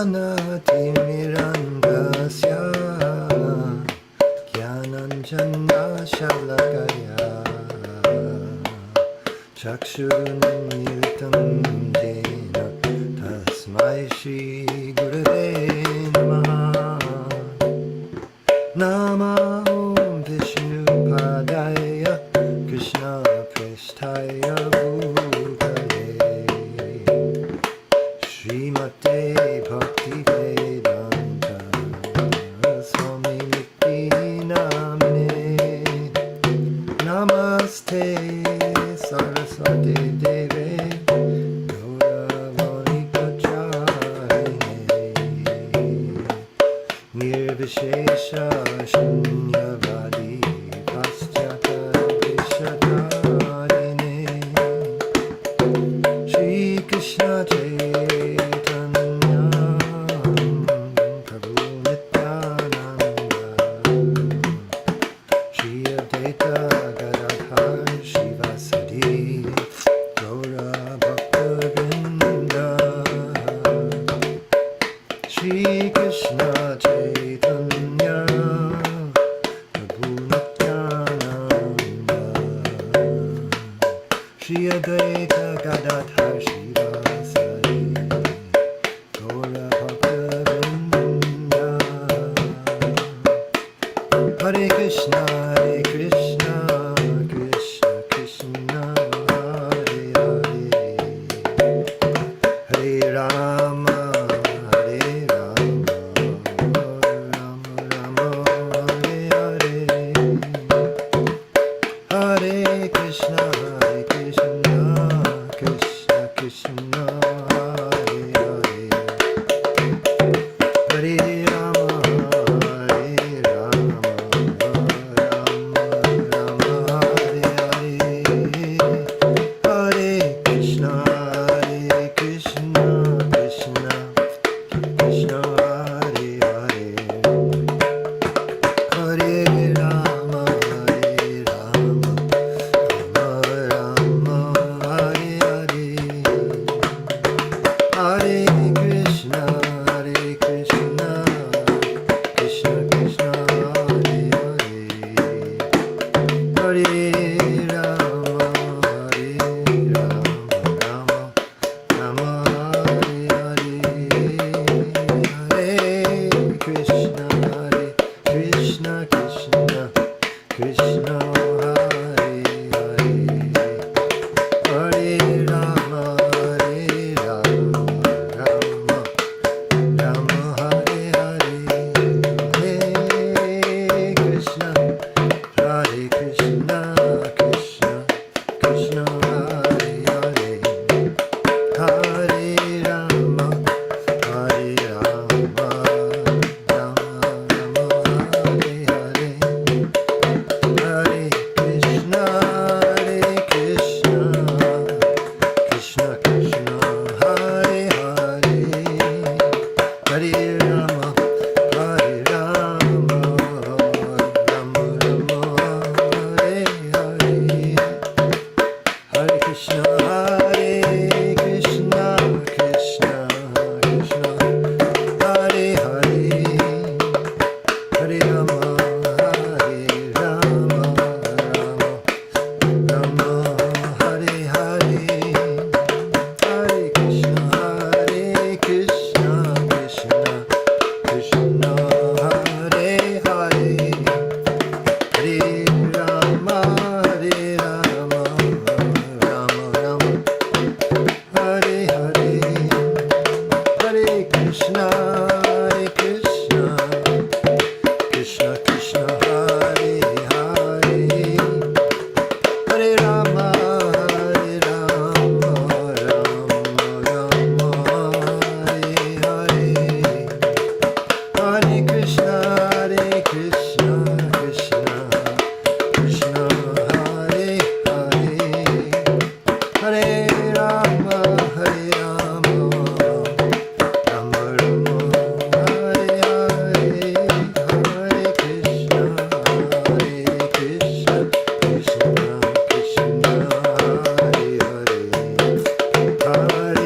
Jnanatimirandasya Jnananjana Shalakaya Chakshurunmilitam Jena Tasmai Shri Gurave Namaha Namo Vishnu Padaya Krishna Prestaya Bhutale Srimate Bhakti Vedanta Swami Niti Namine Namaste Saraswati Deve Gauravani Pacharine Nirvishesha Shunyavadi Paschata Vishatarine Shri Krishna Chaitanya Prabhu Nityananda Shri Advaita Gadadhar Shivasadi Gaura Bhakta-vrinda Shri Krishna Chaitanya Prabhu Nityananda Shri Advaita Gadadhar Shivasadi Gaura Bhakta-vrinda Hare Krishna Krishna Krishna Hare Hare Hare Rama Hare Rama Rama Rama Hare Hare Hare Krishna Krishna Krishna Hare Hare Hare Rama Hare Rama Rama Rama Hare Hare Hare Krishna Krishna Krishna Hare Hare Hare Rama Rama Hare Hare Hare Krishna Krishna Krishna Hare Hare Hare Rama Rama Hare Hare Hare Krishna Krishna Krishna Hare Hare Hare Rama Rama Hare Hare Hare Krishna Krishna Krishna Hare Hare Hare Rama Rama Hare Hare Hare Krishna Krishna Krishna Hare Hare Hare Rama Rama Hare Hare Hare Krishna Krishna Krishna Hare Hare Hare Rama Rama Hare Hare Hare Krishna Krishna Krishna Hare Hare Hare Rama Rama Hare Hare Hare Krishna Krishna Hare Hare Hare Rama Rama Hare Hare Hare Krishna Krishna Hare Hare Hare Rama Rama Hare Hare Hare Krishna Krishna Hare Hare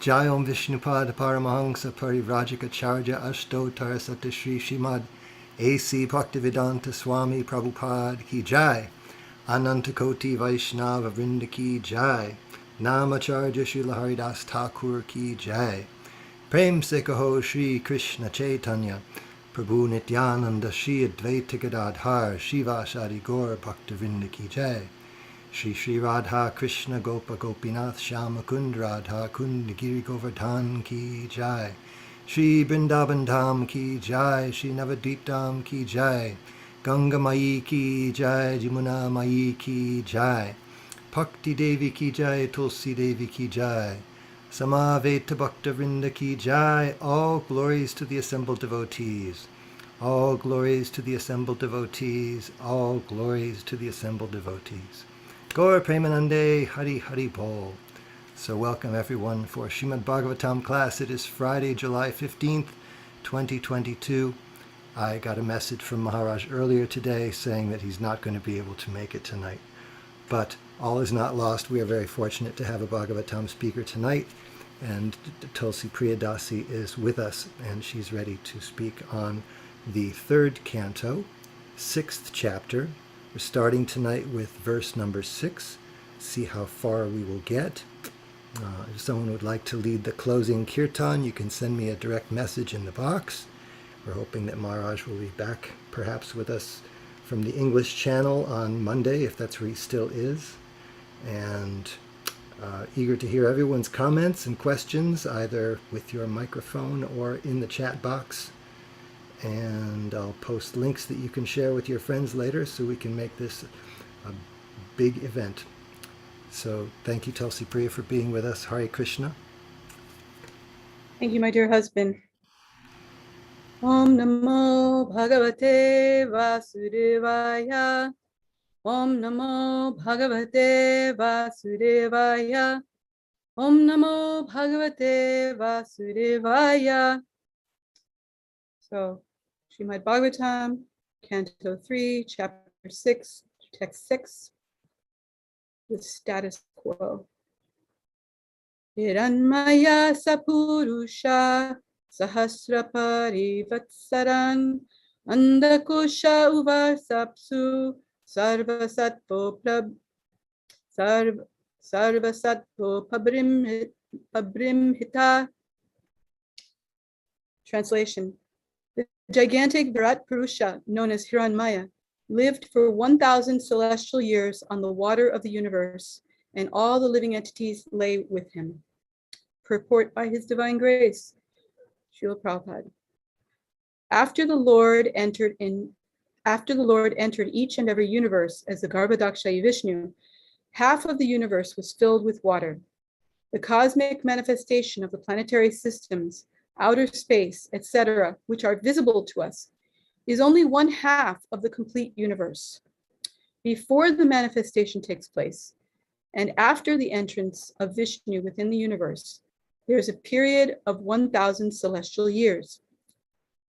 Jayom Vishnupad Paramahansa Parivrajikacharya Ashtotar Satashri Srimad A.C. Bhaktivedanta Swami Prabhupada Ki Jai. Anantakoti Vaishnava Vrinda Ki Jai. Namacharya Srila Haridas Thakur Ki Jai. Prem Se Kaho Shri Krishna Chaitanya Prabhu Nityananda Shri Advaita Gadadhar Shivasari Gaur Bhaktivinoda Ki Jai. Shri Shri Radha Krishna Gopa Gopinath Shama Kund Radha Kund Giri Govardhan Ki Jai. Shri Vrindavan Dham Ki Jai. Shri Navadvip Dham Ki Jai. Ganga Mai Ki Jai. Jamuna Mai Ki Jai. Bhakti Devi Ki Jai. Tulsi Devi Ki Jai. Samaveta Bhakta Vrinda Ki Jai. All glories to the assembled devotees. All glories to the assembled devotees. All glories to the assembled devotees. Gaur Premanande Hari Hari Bol. So welcome everyone for Srimad Bhagavatam class. It is Friday, July 15th, 2022. I got a message from Maharaj earlier today saying that he's not going to be able to make it tonight. But all is not lost. We are very fortunate to have a Bhagavatam speaker tonight. And Tulsi Priyadasi is with us, and she's ready to speak on the third canto, 6th chapter. We're starting tonight with verse number 6. See how far we will get. If someone would like to lead the closing kirtan, you can send me a direct message in the box. We're hoping that Maharaj will be back perhaps with us from the English channel on Monday, if that's where he still is. And eager to hear everyone's comments and questions, either with your microphone or in the chat box. And I'll post links that you can share with your friends later so we can make this a big event. So thank you, Tulsi Priya, for being with us. Hare Krishna. Thank you, my dear husband. Om Namo Bhagavate Vasudevaya. Om Namo Bhagavate Vasudevaya. Om Namo Bhagavate Vasudevaya. So, Srimad Bhagavatam, Canto 3, Chapter 6, Text 6, the status quo. Hiranmaya Sapurusha Sahasrapari Vatsaran Andakosha Uvarsapsu Sarvasatpo Pabrimhita. Translation. The gigantic Virat Purusha, known as Hiranmaya, lived for 1,000 celestial years on the water of the universe, and all the living entities lay with him. Purport by His Divine Grace, Srila Prabhupada. After the Lord entered each and every universe as the Garbhodakshayi Vishnu, half of the universe was filled with water. The cosmic manifestation of the planetary systems, outer space, etc., which are visible to us, is only 1/2 of the complete universe. Before the manifestation takes place, and after the entrance of Vishnu within the universe, there is a period of 1,000 celestial years.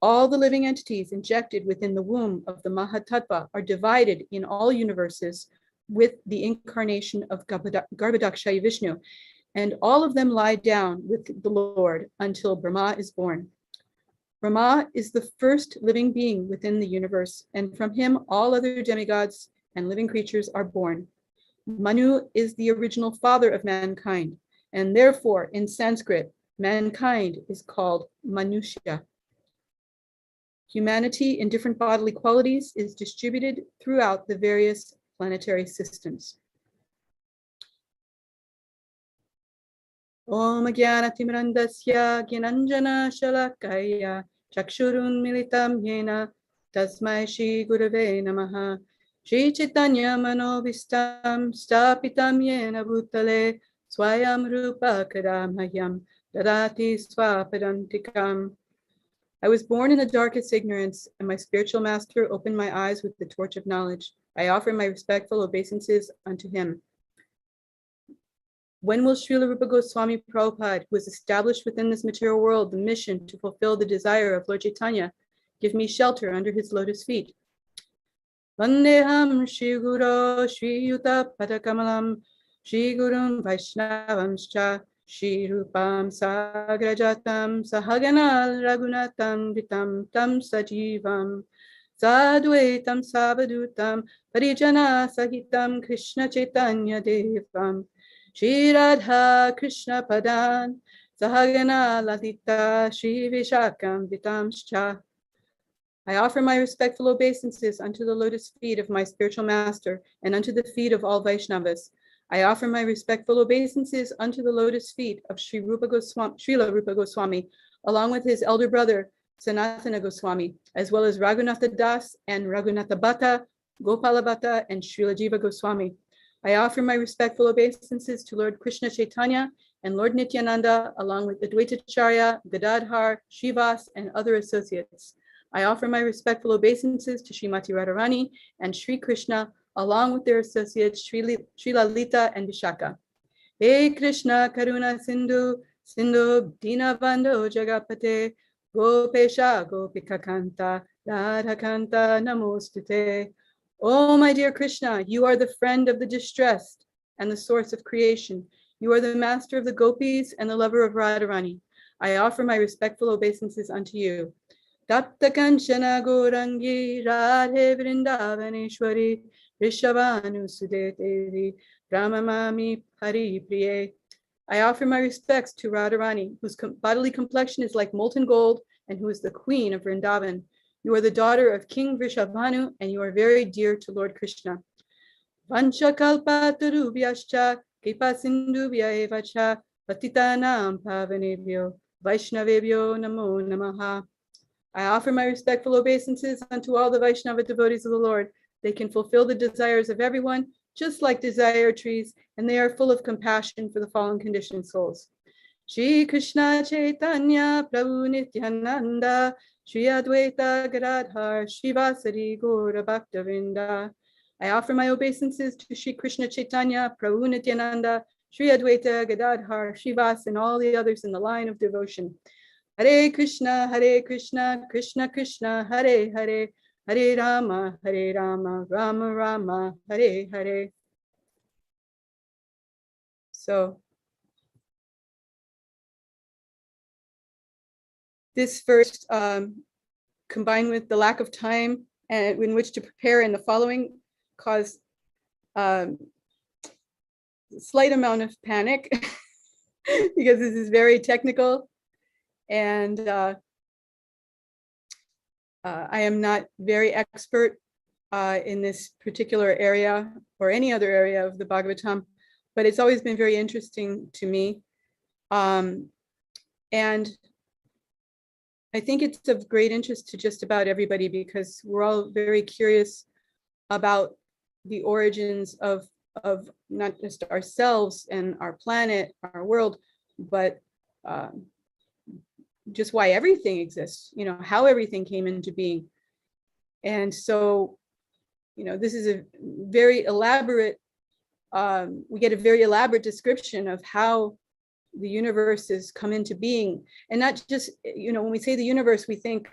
All the living entities injected within the womb of the Mahatattva are divided in all universes with the incarnation of Garbhodakshayi Vishnu, and all of them lie down with the Lord until Brahma is born. Brahma is the first living being within the universe, and from him all other demigods and living creatures are born. Manu is the original father of mankind, and therefore in Sanskrit, mankind is called Manushya. Humanity in different bodily qualities is distributed throughout the various planetary systems. Om Jnanatimrandasya Gyananjana Shalakaya Chakshurun Militam Yena Tasmai Shri Gurave Namaha Shri Chaitanya Manovistam Stapitam Yena Bhutale Swayam Rupa Kadamhayam Dadati Swapadantikam. I was born in the darkest ignorance, and my spiritual master opened my eyes with the torch of knowledge. I offer my respectful obeisances unto him. When will Srila Rupa Goswami Prabhupada, who has established within this material world the mission to fulfill the desire of Lord Chaitanya, give me shelter under his lotus feet? Vandeham Shri Guru Shri Yuta Padakamalam Shri Gurum Vaishnavamscha Shri Rupam Sagrajatam Sahagana Raghunatam Vitam Tam Sajivam Sadvaitam Savadutam Parijana Sahitam Krishna Chaitanya Devam Shri Radha Krishna Padan Sahagana Lalita Shri Vishakam Vitamscha. I offer my respectful obeisances unto the lotus feet of my spiritual master and unto the feet of all Vaishnavas. I offer my respectful obeisances unto the lotus feet of Srila Rupa Goswami, along with his elder brother, Sanatana Goswami, as well as Raghunatha Das and Raghunatha Bhatta, Gopala Bhatta, and Srila Jiva Goswami. I offer my respectful obeisances to Lord Krishna Chaitanya and Lord Nityananda, along with Advaita Acharya, Gadadhar, Srivas, and other associates. I offer my respectful obeisances to Srimati Radharani and Sri Krishna, along with their associates Sri Lalita and Vishaka. Hey Krishna Karuna Sindhu, Sindhu Dinabandho Jagapate, Gopesha Gopika Kanta, Radha Kanta Namostute. Oh, my dear Krishna, you are the friend of the distressed and the source of creation. You are the master of the gopis and the lover of Radharani. I offer my respectful obeisances unto you. Tapta Kanchana Gaurangi Radhe Vrindavaneshwari Rishabhanu Sudetevi Ramamami Hari Priye. I offer my respects to Radharani, whose bodily complexion is like molten gold and who is the queen of Vrindavan. You are the daughter of King Vrishabhanu and you are very dear to Lord Krishna. Vancha kalpatarubhyascha kripa sindhubhya evacha patitanam pavanebhyo Vaishnavebhyo namo namaha. I offer my respectful obeisances unto all the Vaishnava devotees of the Lord. They can fulfill the desires of everyone, just like desire trees, and they are full of compassion for the fallen conditioned souls. Shri Krishna Chaitanya Prabhu Nityananda Shri Advaita Gadadhar Shivasari Gaura Bhaktavinda. I offer my obeisances to Shri Krishna Chaitanya Prabhu Nityananda Shri Advaita Gadadhar Shivas and all the others in the line of devotion. Hare Krishna, Krishna Krishna, Hare Hare, Hare Rama, Rama Rama, Hare Hare. So this first, combined with the lack of time and in which to prepare in the following, caused a slight amount of panic because this is very technical. And I am not very expert in this particular area or any other area of the Bhagavatam, but it's always been very interesting to me. And I think it's of great interest to just about everybody because we're all very curious about the origins of not just ourselves and our planet, our world, but just why everything exists, how everything came into being. And so, this is a very elaborate, we get a very elaborate description of how the universe has come into being. And not just, when we say the universe, we think,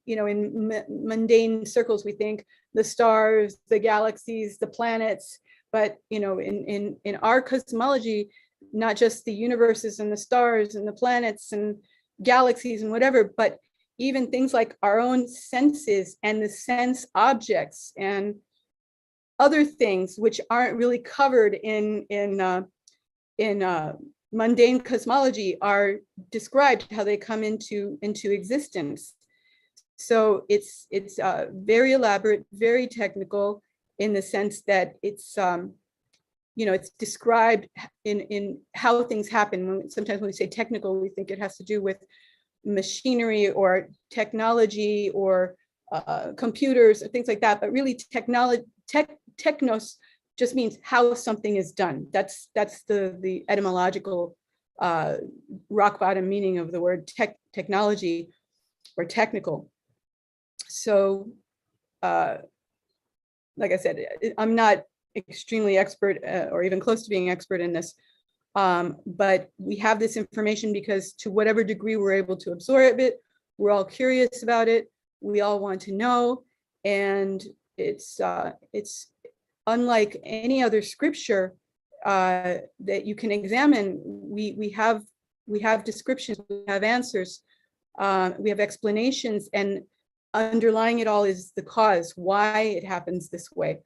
in mundane circles, we think the stars, the galaxies, the planets, but, in our cosmology, not just the universes and the stars and the planets and galaxies and whatever, but even things like our own senses and the sense objects and other things which aren't really covered in mundane cosmology are described how they come into existence. So it's very elaborate, very technical in the sense that it's it's described in how things happen. Sometimes when we say technical, we think it has to do with machinery or technology or computers or things like that. But really, technos just means how something is done. That's the etymological rock bottom meaning of the word technology or technical. So, like I said, I'm not extremely expert or even close to being expert in this, but we have this information because to whatever degree we're able to absorb it, we're all curious about it, we all want to know, and it's unlike any other scripture that you can examine. We have descriptions, we have answers, we have explanations, and underlying it all is the cause, why it happens this way.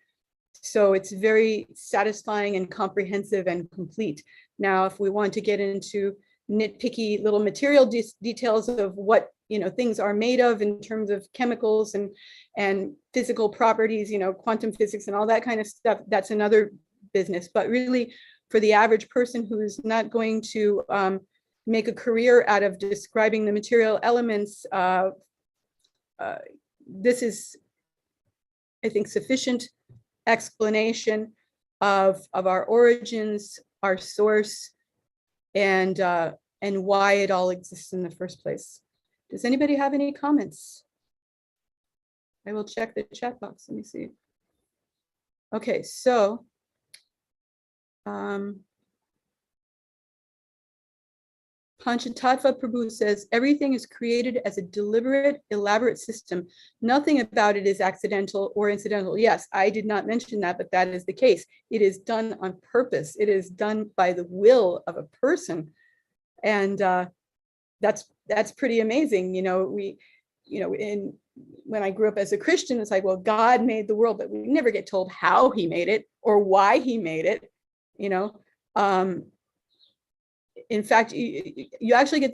So it's very satisfying and comprehensive and complete. Now, if we want to get into nitpicky little material details of what things are made of in terms of chemicals and physical properties, quantum physics and all that kind of stuff, that's another business. But really, for the average person who's not going to make a career out of describing the material elements, this is, I think, sufficient explanation of our origins, our source, and why it all exists in the first place. Does anybody have any comments? I will check the chat box. Let me see. Okay, so Panchatattva Prabhu says, everything is created as a deliberate, elaborate system. Nothing about it is accidental or incidental. Yes, I did not mention that, but that is the case. It is done on purpose. It is done by the will of a person. And that's pretty amazing. When I grew up as a Christian, it's like, well, God made the world, but we never get told how he made it or why he made it, in fact, you actually get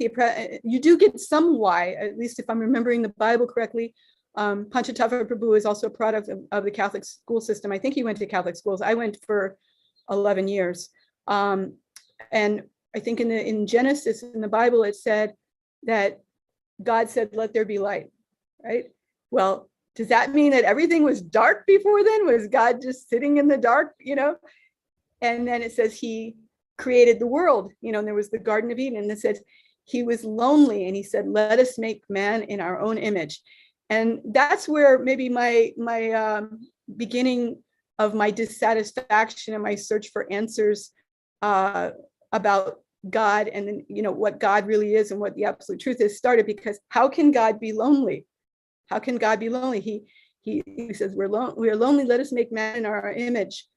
you do get some why, at least if I'm remembering the Bible correctly. Panchatattva Prabhu is also a product of the Catholic school system. I think he went to Catholic schools. I went for 11 years. And I think in Genesis, in the Bible, it said that God said, let there be light, right? Well, does that mean that everything was dark before then? Was God just sitting in the dark, And then it says he created the world, and there was the Garden of Eden, and it says he was lonely, and he said, let us make man in our own image. And that's where maybe my beginning of my dissatisfaction and my search for answers about God and what God really is and what the absolute truth is started, because how can God be lonely? How can God be lonely? He says, we are lonely, let us make man in our image.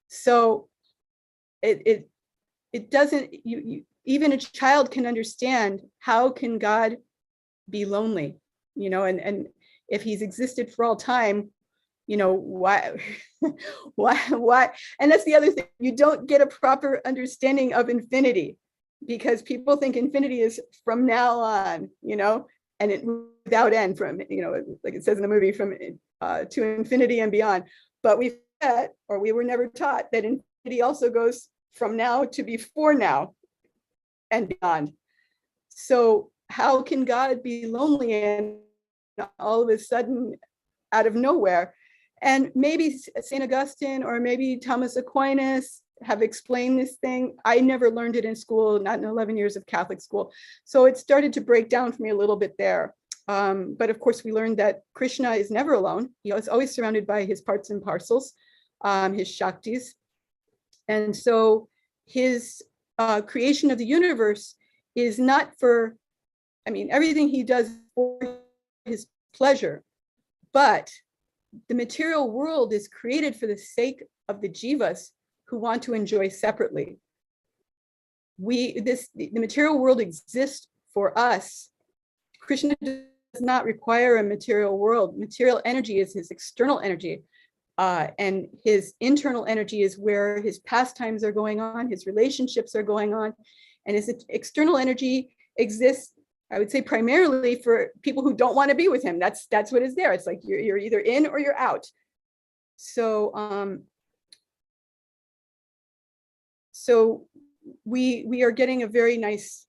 So it doesn't, even a child can understand, how can God be lonely? And if he's existed for all time, why, why? And that's the other thing. You don't get a proper understanding of infinity, because people think infinity is from now on, and it without end, from, like it says in the movie, from to infinity and beyond. But we were never taught that infinity also goes from now to before now and beyond. So how can God be lonely and all of a sudden out of nowhere? And maybe St. Augustine or maybe Thomas Aquinas have explained this thing. I never learned it in school, not in 11 years of Catholic school. So it started to break down for me a little bit there. But of course, we learned that Krishna is never alone. He is always surrounded by his parts and parcels, his Shaktis. And so his creation of the universe is not for, everything he does for his pleasure, but the material world is created for the sake of the jivas who want to enjoy separately. The material world exists for us. Krishna does not require a material world. Material energy is his external energy. And his internal energy is where his pastimes are going on, his relationships are going on, and his external energy exists, I would say, primarily for people who don't want to be with him. That's what is there. It's like you're either in or you're out. So we are getting a very nice,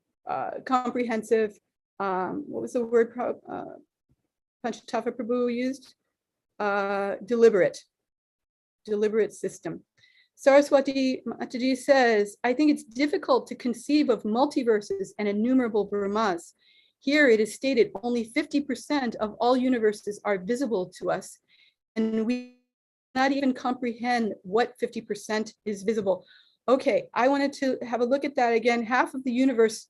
comprehensive, what was the word Panchatattva Prabhu used? Deliberate system. Saraswati Mataji says, I think it's difficult to conceive of multiverses and innumerable Brahmas. Here it is stated only 50% of all universes are visible to us, and we cannot even comprehend what 50% is visible. Okay, I wanted to have a look at that again. Half of the universe.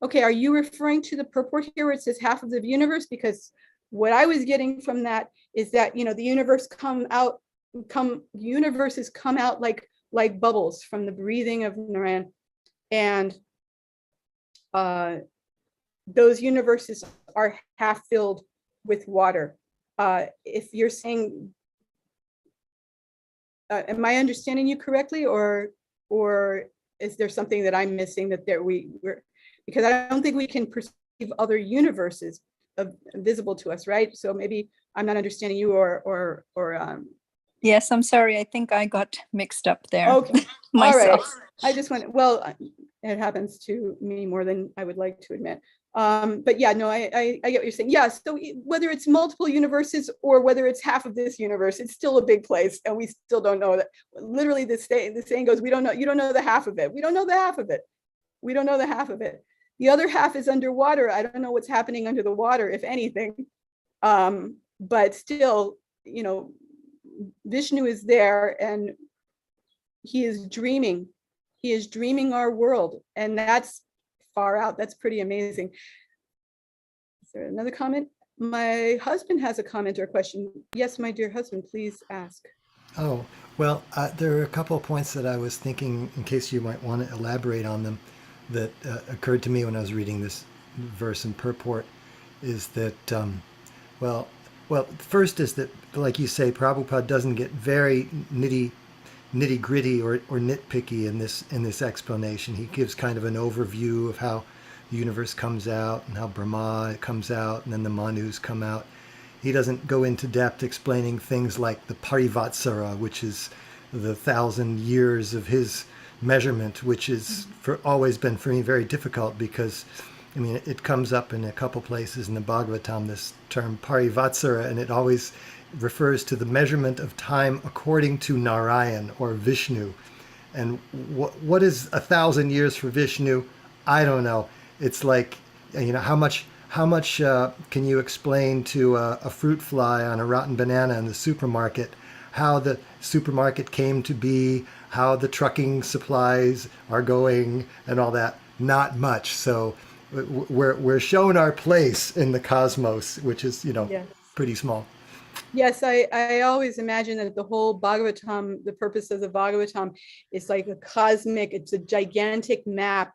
Okay, are you referring to the purport here where it says half of the universe? Because what I was getting from that is that, the universes come out like like bubbles from the breathing of Narayan. And those universes are half filled with water. If you're saying, am I understanding you correctly, or is there something that I'm missing that we're, because I don't think we can perceive other universes visible to us, right? So maybe I'm not understanding you, or Yes, I'm sorry. I think I got mixed up there. okay. Myself. All right. I just went, well, it happens to me more than I would like to admit. But yeah, no, I get what you're saying. Yeah, so whether it's multiple universes or whether it's half of this universe, it's still a big place, and we still don't know that. Literally, the saying goes, we don't know, you don't know the half of it. We don't know the half of it. We don't know the half of it. The other half is underwater. I don't know what's happening under the water, if anything. But still, you know, Vishnu is there, and he is dreaming. He is dreaming our world, and that's far out. That's pretty amazing. Is there another comment? My husband has a comment or a question. Yes, my dear husband, please ask. Oh, well, there are a couple of points that I was thinking, in case you might want to elaborate on them, that occurred to me when I was reading this verse in purport. Is that, well, first is that, like you say, Prabhupada doesn't get very nitty gritty or nitpicky in this explanation. He gives kind of an overview of how the universe comes out and how Brahma comes out and then the Manus come out. He doesn't go into depth explaining things like the Parivatsara, which is the 1,000 years of his measurement, which is always been for me very difficult, because I mean, it comes up in a couple places in the Bhagavatam, this term Parivatsara, and it always refers to the measurement of time according to Narayan or Vishnu. And what is 1,000 years for Vishnu? I don't know. It's like, you know, how much can you explain to a fruit fly on a rotten banana in the supermarket how the supermarket came to be, how the trucking supplies are going, and all that? Not much. So we're shown our place in the cosmos, which is, you know, Yes. pretty small. Yes, I always imagine that the whole Bhagavatam, the purpose of the Bhagavatam is like a cosmic, it's a gigantic map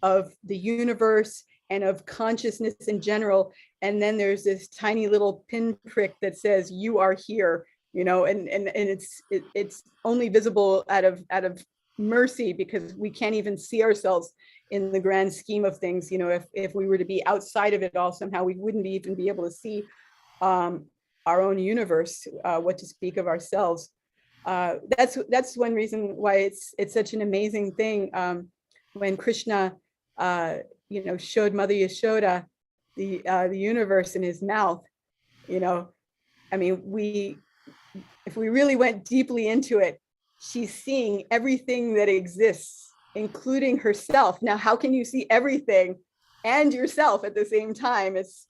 of the universe and of consciousness in general. And then there's this tiny little pinprick that says, you are here, you know, and it's only visible out of mercy, because we can't even see ourselves in the grand scheme of things. You know, if we were to be outside of it all somehow, we wouldn't even be able to see our own universe, what to speak of ourselves. That's one reason why it's such an amazing thing. When Krishna, you know, showed Mother Yashoda the universe in his mouth, you know, I mean, if we really went deeply into it, she's seeing everything that exists, including herself. Now, how can you see everything and yourself at the same time? It's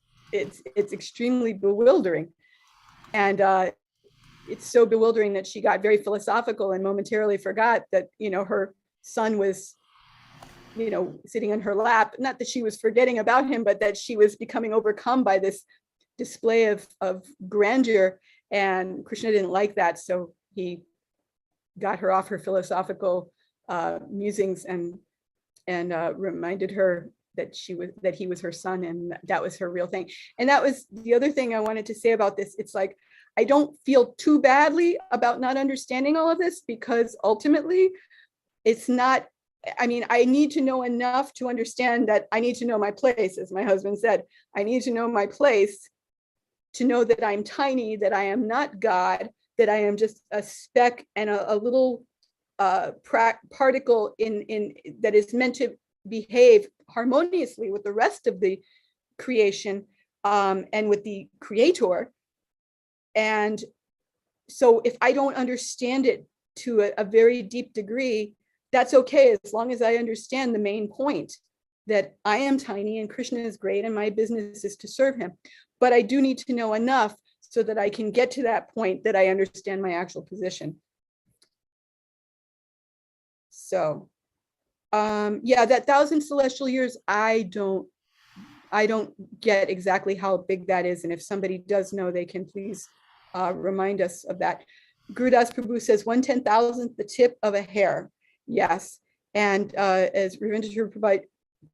extremely bewildering. And it's so bewildering that she got very philosophical and momentarily forgot that, you know, her son was, you know, sitting in her lap. Not that she was forgetting about him, but that she was becoming overcome by this display of grandeur. And Krishna didn't like that. So he got her off her philosophical musings and reminded her that he was her son, and that was her real thing. And that was the other thing I wanted to say about this. It's like, I don't feel too badly about not understanding all of this, because ultimately it's not, I mean, I need to know enough to understand that I need to know my place. As my husband said, I need to know my place to know that I'm tiny, that I am not God, that I am just a speck and a little particle in that is meant to behave harmoniously with the rest of the creation, and with the creator. And so if I don't understand it to a very deep degree, that's okay, as long as I understand the main point, that I am tiny and Krishna is great and my business is to serve him. But I do need to know enough so that I can get to that point that I understand my actual position. So yeah, that 1,000 celestial years, I don't get exactly how big that is. And if somebody does know, they can please remind us of that. Gurudas Prabhu says 1/10,000th the tip of a hair. Yes. And as Ravindra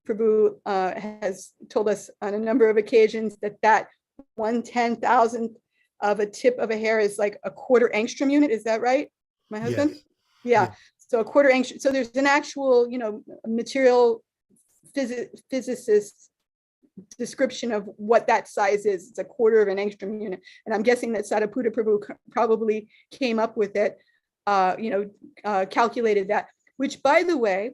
Prabhu has told us on a number of occasions that 1/10,000th of a tip of a hair is like a quarter angstrom unit. Is that right, my husband? Yes. Yeah. Yeah. So a quarter angstrom. So there's an actual, material physicist description of what that size is. It's a quarter of an angstrom unit. And I'm guessing that Sariputta Prabhu probably came up with it, calculated that, which, by the way,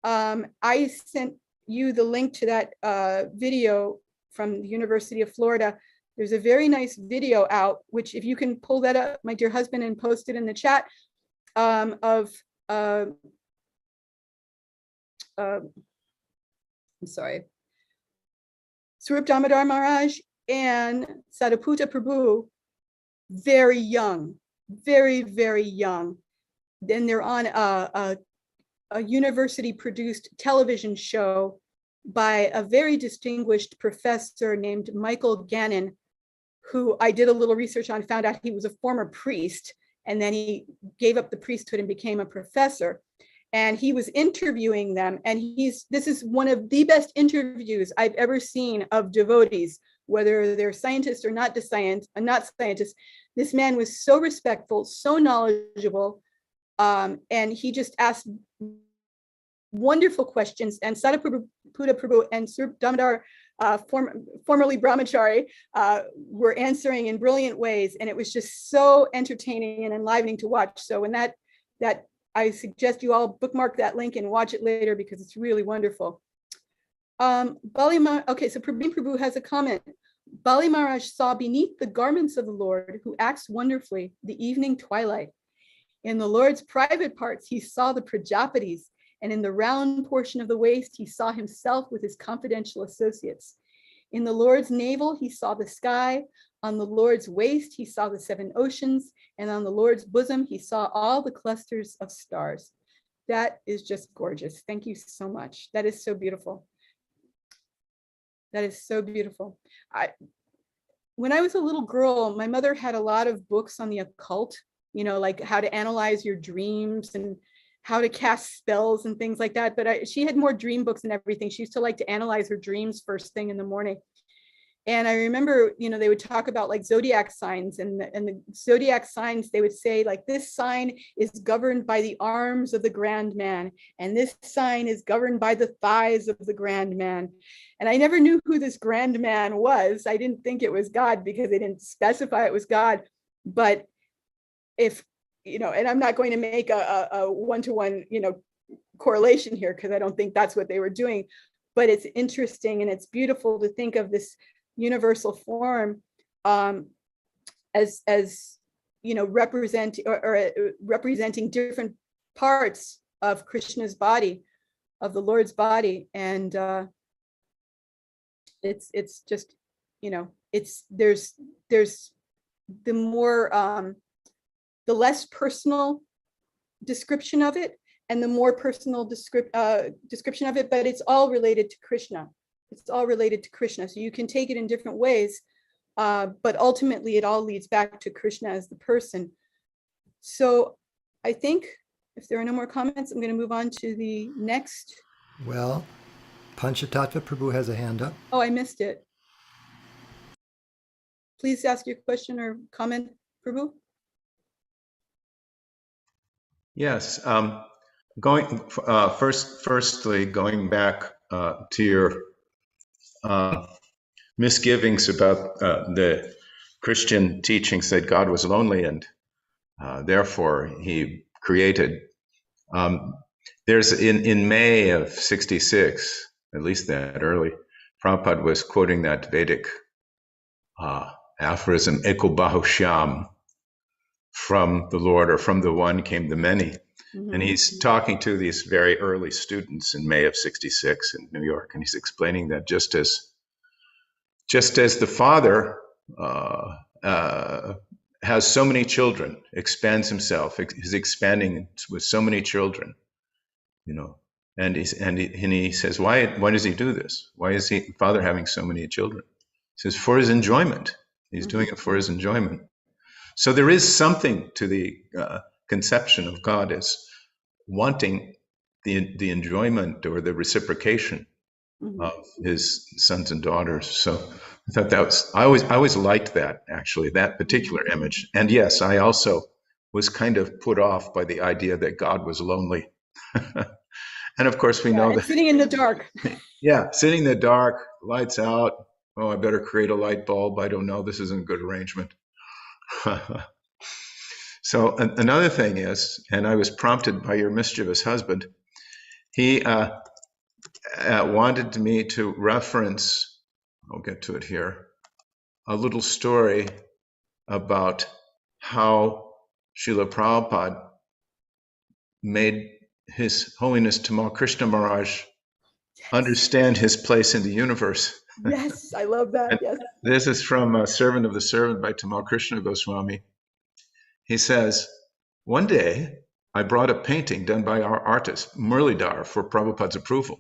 I sent you the link to that video from the University of Florida. There's a very nice video out, which if you can pull that up, my dear husband, and post it in the chat, of I'm sorry, Swarup Damodar Maharaj and Sariputta Prabhu, very young, very, very young. Then they're on a university-produced television show by a very distinguished professor named Michael Gannon, who I did a little research on, found out he was a former priest, and then he gave up the priesthood and became a professor. And he was interviewing them, and this is one of the best interviews I've ever seen of devotees, whether they're scientists or not scientists. This man was so respectful, so knowledgeable, and he just asked wonderful questions. And Sariputta Prabhu and Swarup Damodar, formerly Brahmachari, were answering in brilliant ways, and it was just so entertaining and enlivening to watch. So when that I suggest you all bookmark that link and watch it later, because it's really wonderful. Okay, so Praveen Prabhu has a comment. Bali Maharaj saw beneath the garments of the Lord, who acts wonderfully, the evening twilight. In the Lord's private parts, he saw the Prajapatis, and in the round portion of the waist, he saw himself with his confidential associates. In the Lord's navel, he saw the sky. On the Lord's waist, he saw the 7 oceans. And on the Lord's bosom, he saw all the clusters of stars. That is just gorgeous. Thank you so much. That is so beautiful. That is so beautiful. When I was a little girl, my mother had a lot of books on the occult, like how to analyze your dreams and how to cast spells and things like that. But she had more dream books and everything. She used to like to analyze her dreams first thing in the morning. And I remember, they would talk about like zodiac signs, and the zodiac signs, they would say like, this sign is governed by the arms of the grand man, and this sign is governed by the thighs of the grand man. And I never knew who this grand man was. I didn't think it was God because they didn't specify it was God. But if, and I'm not going to make a one-to-one, correlation here, because I don't think that's what they were doing. But it's interesting and it's beautiful to think of this universal form as representing different parts of Krishna's body, of the Lord's body. And it's just, there's the more the less personal description of it, and the more personal description of it, but it's all related to Krishna. It's all related to Krishna. So you can take it in different ways, but ultimately it all leads back to Krishna as the person. So I think if there are no more comments, I'm going to move on to the next. Well, Panchatattva Prabhu has a hand up. Oh, I missed it. Please ask your question or comment, Prabhu. Yes. Firstly, going back to your misgivings about the Christian teachings that God was lonely and therefore he created. There's in May of 66, at least that early, Prabhupada was quoting that Vedic aphorism, Eko Bahusham, from the Lord or from the one came the many. Mm-hmm. And he's talking to these very early students in May of 66 in New York. And he's explaining that just as the Father has so many children, expands himself, is expanding with so many children, and he says, why does he do this? Why is he Father having so many children? He says, for his enjoyment. He's doing it for his enjoyment. So there is something to the conception of God as wanting the enjoyment or the reciprocation of his sons and daughters. So I thought that was, I always liked that, actually, that particular image. And yes, I also was kind of put off by the idea that God was lonely. And of course, we know that sitting in the dark. yeah, sitting in the dark, lights out. Oh, I better create a light bulb. I don't know. This isn't a good arrangement. So another thing is, and I was prompted by your mischievous husband, he wanted me to reference, I'll get to it here, a little story about how Srila Prabhupada made His Holiness Tamal Krishna Maharaj understand his place in the universe. Yes, I love that. Yes. This is from Servant of the Servant by Tamal Krishna Goswami. He says, one day I brought a painting done by our artist, Murlidhar, for Prabhupada's approval.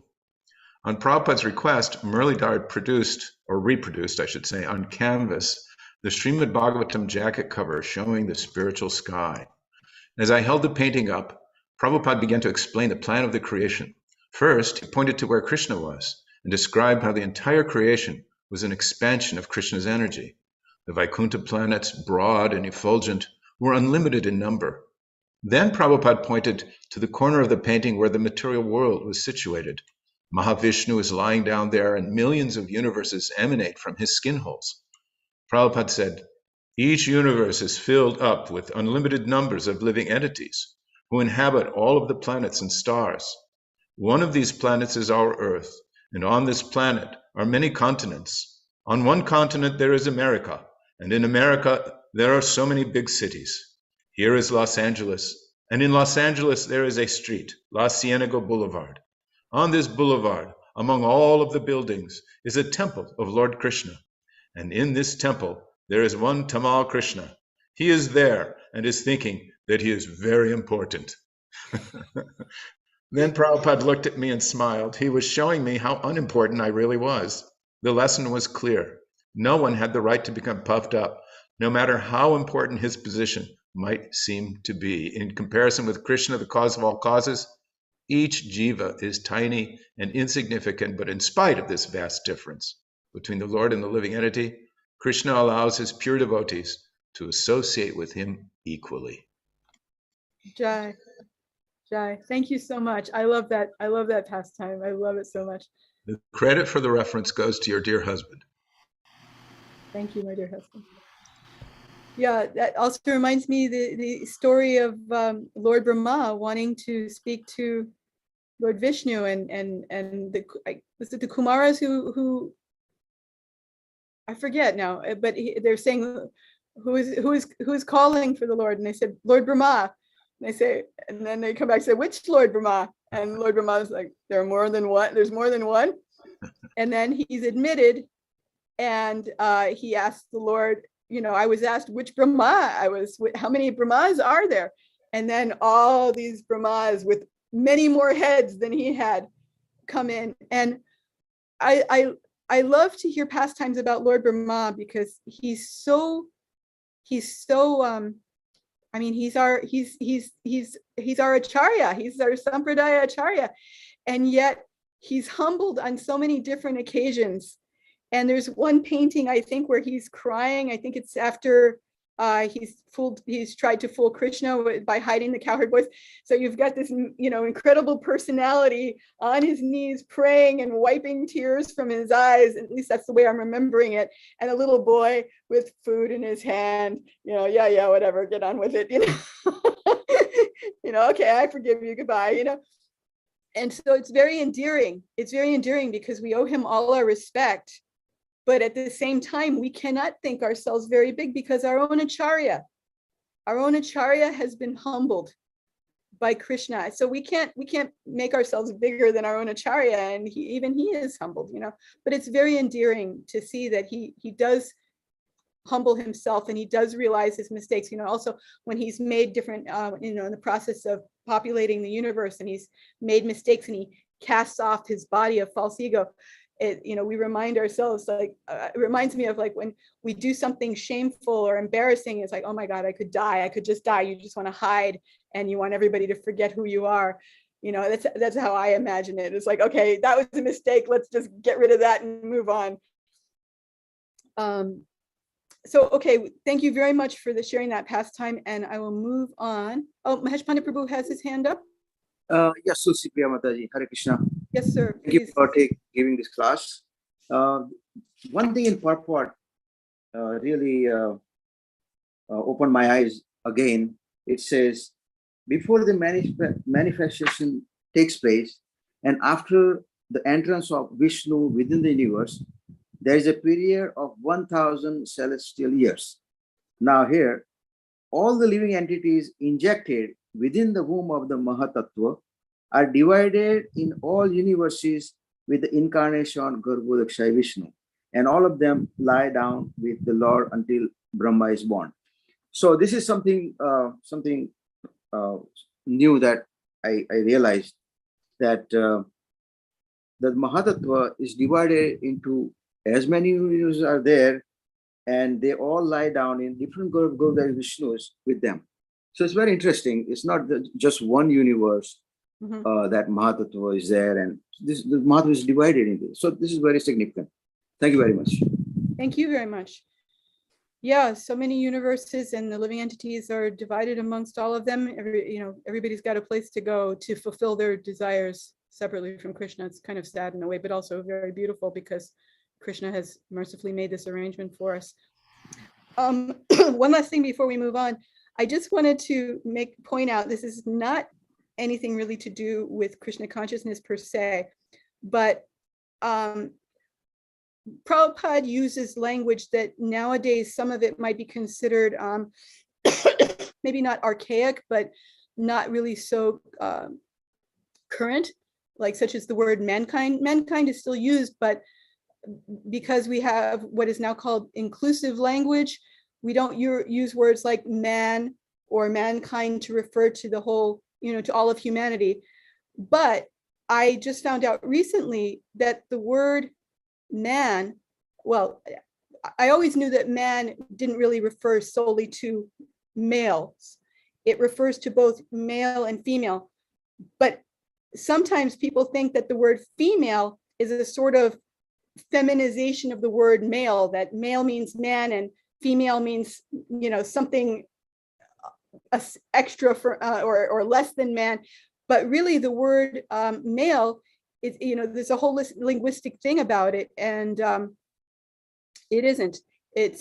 On Prabhupada's request, Murlidhar produced, or reproduced, I should say, on canvas, the Srimad Bhagavatam jacket cover showing the spiritual sky. As I held the painting up, Prabhupada began to explain the plan of the creation. First, he pointed to where Krishna was and described how the entire creation was an expansion of Krishna's energy. The Vaikuntha planets, broad and effulgent, were unlimited in number. Then Prabhupada pointed to the corner of the painting where the material world was situated. Mahavishnu is lying down there and millions of universes emanate from his skin holes. Prabhupada said, each universe is filled up with unlimited numbers of living entities who inhabit all of the planets and stars. One of these planets is our Earth, and on this planet are many continents. On one continent there is America, and in America there are so many big cities. Here is Los Angeles, and in Los Angeles there is a street, La Cienega Boulevard. On this boulevard, among all of the buildings, is a temple of Lord Krishna, and in this temple there is one Tamal Krishna. He is there and is thinking that he is very important. Then Prabhupada looked at me and smiled. He was showing me how unimportant I really was. The lesson was clear. No one had the right to become puffed up, no matter how important his position might seem to be. In comparison with Krishna, the cause of all causes, each jiva is tiny and insignificant, but in spite of this vast difference between the Lord and the living entity, Krishna allows his pure devotees to associate with him equally. Jai. Jai. Thank you so much. I love that. I love that pastime. I love it so much. The credit for the reference goes to your dear husband. Thank you, my dear husband. Yeah, that also reminds me the story of Lord Brahma wanting to speak to Lord Vishnu and was it the Kumaras who I forget now, but they're saying who is calling for the Lord, and they said Lord Brahma. And they say, and then they come back and say, which Lord Brahma? And Lord Brahma is like, there are more than one. There's more than one. And then he's admitted, and he asked the Lord, I was asked which Brahma how many Brahmas are there? And then all these Brahmas with many more heads than he had come in. And I love to hear pastimes about Lord Brahma because he's so he's our acharya, he's our sampradaya acharya, and yet he's humbled on so many different occasions. And there's one painting, I think, where he's crying. I think it's after he's tried to fool Krishna by hiding the cowherd voice. So you've got this, incredible personality on his knees praying and wiping tears from his eyes. At least that's the way I'm remembering it. And a little boy with food in his hand, yeah, whatever, get on with it, okay, I forgive you, goodbye, And so it's very endearing. It's very endearing because we owe him all our respect. But at the same time, we cannot think ourselves very big because our own acharya has been humbled by Krishna. So we can't make ourselves bigger than our own acharya, and he is humbled, But it's very endearing to see that he does humble himself and he does realize his mistakes. Also when he's made different, in the process of populating the universe, and he's made mistakes and he casts off his body of false ego. we remind ourselves, like, it reminds me of like when we do something shameful or embarrassing, it's like, oh my God, I could die. I could just die. You just want to hide and you want everybody to forget who you are. That's how I imagine it. It's like, okay, that was a mistake. Let's just get rid of that and move on. So, okay, thank you very much for sharing that pastime, and I will move on. Oh, Mahesh Pandit Prabhu has his hand up. Yes, Susi Priya Mataji, Hare Krishna. Yes, sir. Thank you Please. for giving this class. One thing in purport really opened my eyes again. It says, before the manifestation takes place and after the entrance of Vishnu within the universe, there is a period of 1,000 celestial years. Now here, all the living entities injected within the womb of the Mahatattva are divided in all universes with the incarnation Garbhodakshaya Vishnu, and all of them lie down with the Lord until Brahma is born. So this is something new that I realized, that the Mahatattva is divided into as many universes are there, and they all lie down in different Garbhodakshaya Vishnus with them. So it's very interesting. It's not just one universe that Mahatattva is there, and the Mahatattva is divided into this. So this is very significant. Thank you very much. Thank you very much. Yeah, so many universes, and the living entities are divided amongst all of them. Everybody's got a place to go to fulfill their desires separately from Krishna. It's kind of sad in a way, but also very beautiful because Krishna has mercifully made this arrangement for us. One last thing before we move on. I just wanted to point out, this is not anything really to do with Krishna consciousness per se, but Prabhupada uses language that nowadays, some of it might be considered maybe not archaic, but not really so current, like such as the word mankind. Mankind is still used, but because we have what is now called inclusive language, we don't use words like man or mankind to refer to the whole, to all of humanity. But I just found out recently that the word man, well, I always knew that man didn't really refer solely to males. It refers to both male and female. But sometimes people think that the word female is a sort of feminization of the word male, that male means man and female means, something extra for or less than man. But really the word male is, there's a whole linguistic thing about it, and it isn't.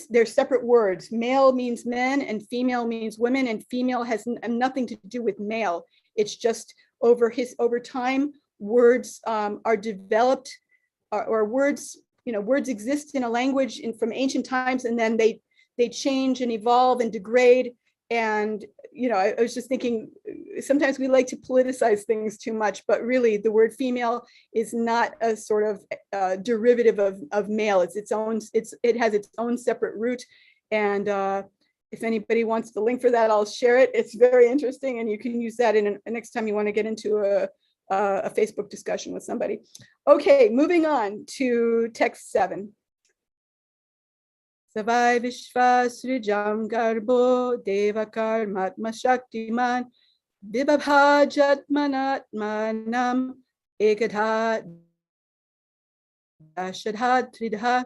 They're separate words. Male means men and female means women, and female has nothing to do with male. It's just over time, words are developed, or words, words exist in a language from ancient times, and then they change and evolve and degrade. And I was just thinking, sometimes we like to politicize things too much, but really the word female is not a sort of derivative of male. It has its own separate root. And if anybody wants the link for that, I'll share it. It's very interesting, and you can use that next time you want to get into a Facebook discussion with somebody. Okay, moving on to text 7. Savai Vishvasrijam Garbo Devakar Matma Shaktiman Vibhabhajatmanatmanam Ekadha Shadha Tridha.